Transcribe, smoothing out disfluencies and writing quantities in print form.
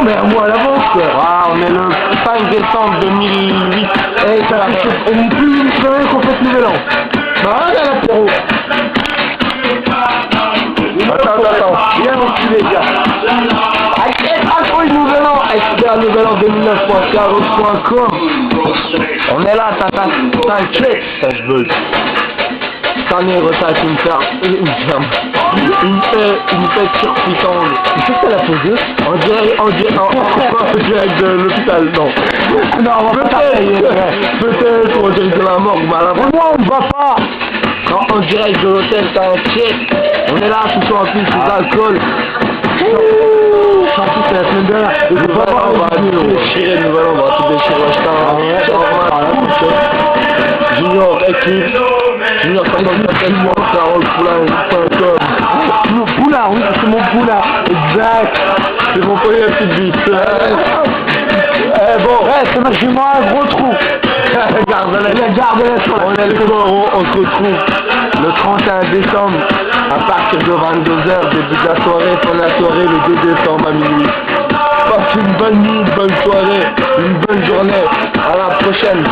mais un mois à l'avance quoi. Ah, on est le 5 décembre 2008. Eh, ça fait plus une semaine qu'on fait le nouvel an. Bah, regarde l'apéro. Attends. Viens aussi les gars. Accro le nouvel an. Expert nouvel an 2009.caros.com. On est là, t'inquiète. Ça je veux. Dernier retage, une ferme. Une fête surpuissante. Tu sais que t'as la posée? On dirait de l'hôpital, non. Non, on va pas Peut-être, on dirait de la morgue, malin. Moi, on ne va pas. Quand en direct de l'hôtel, t'inquiète. On est là, tout ça en plus, c'est l'alcool. En plus, c'est la semaine dernière. On va tout déchirer, on va tout déchirer. Junior, équipe. Junior, Carole Poulain.com. Poulain, oui, c'est mon poulain. Exact. C'est mon premier petite bite. Bon, c'est ma jument, un gros trou. Garde-la sur la. On est le corps, on se retrouve le 31 décembre à partir de 22h, début de la soirée, fin de la soirée, le 2 décembre à minuit. Passe une bonne nuit, une bonne soirée, une bonne journée. À la prochaine.